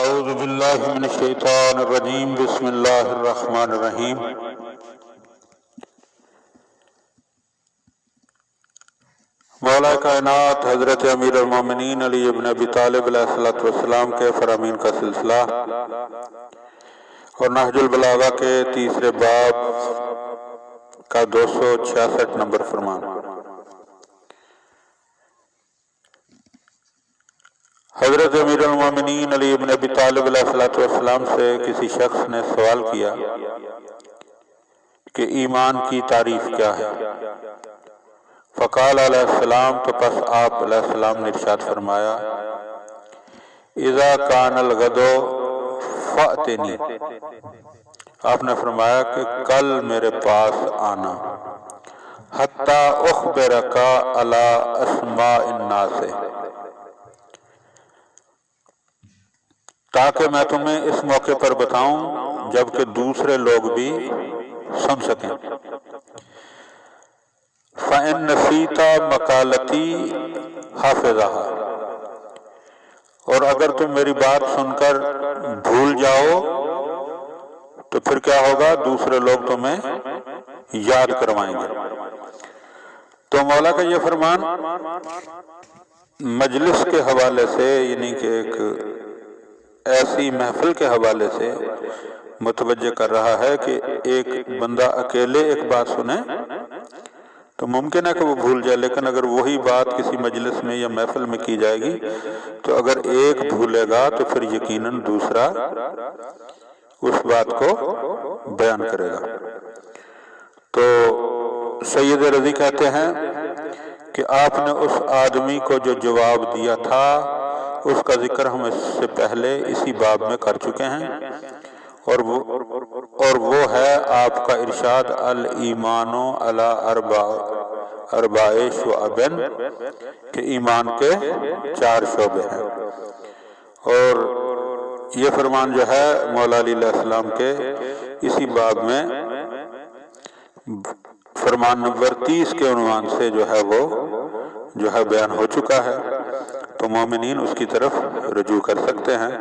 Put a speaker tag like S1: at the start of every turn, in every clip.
S1: اعوذ باللہ من الشیطان الرجیم بسم اللہ الرحمن الرحیم مولا کائنات حضرت امیر المومنین علی ابن ابی طالب علیہ السلام کے فرامین کا سلسلہ اور نہج البلاغہ کے تیسرے باب کا 266 نمبر فرمان۔ حضرت امیر المومنین علی ابن ابی طالب علیہ السلام سے کسی شخص نے سوال کیا کہ ایمان کی تعریف کیا ہے؟ فقال علیہ السلام، تو پس آپ علیہ السلام نے ارشاد فرمایا، اذا کان الغد فأتنی، آپ نے فرمایا کہ کل میرے پاس آنا، حتی اخبرک علی اسماء الناس، تاکہ میں تمہیں اس موقع پر بتاؤں جبکہ دوسرے لوگ بھی سن سکیں۔ فَإِن نَسِيتَ مَقَالَتِي حَافِظَهَا، اور اگر تم میری بات سن کر بھول جاؤ تو پھر کیا ہوگا؟ دوسرے لوگ تمہیں یاد کروائیں گے۔ تو مولا کا یہ فرمان مجلس کے حوالے سے، یعنی کہ ایک ایسی محفل کے حوالے سے متوجہ کر رہا ہے کہ ایک بندہ اکیلے ایک بات سنے تو ممکن ہے کہ وہ بھول جائے، لیکن اگر وہی بات کسی مجلس میں یا محفل میں کی جائے گی تو اگر ایک بھولے گا تو پھر یقیناً دوسرا اس بات کو بیان کرے گا۔ تو سید رضی کہتے ہیں کہ آپ نے اس آدمی کو جو جواب دیا تھا اس کا ذکر ہم اس سے پہلے اسی باب میں کر چکے ہیں، اور وہ ہے آپ کا ارشاد الایمان علی اربع شعب، کہ ایمان کے 4 شعبے ہیں۔ اور یہ فرمان جو ہے مولا علی علیہ السلام کے اسی باب میں فرمان نمبر 30 کے عنوان سے جو ہے بیان ہو چکا ہے۔ تو مومنین اس کی طرف رجوع کر سکتے ہیں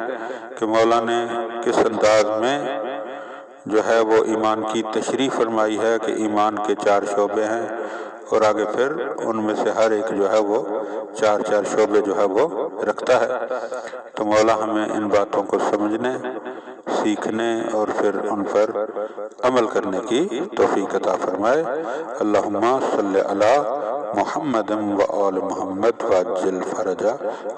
S1: کہ مولا نے کس انداز میں جو ہے وہ ایمان کی تشریح فرمائی ہے کہ ایمان کے 4 شعبے ہیں، اور آگے پھر ان میں سے ہر ایک جو ہے وہ 4 شعبے جو ہے وہ رکھتا ہے۔ تو مولا ہمیں ان باتوں کو سمجھنے، سیکھنے اور پھر ان پر عمل کرنے کی توفیق عطا فرمائے۔ اللہم صلی علی محمد و آل محمد وعجل فرجہ۔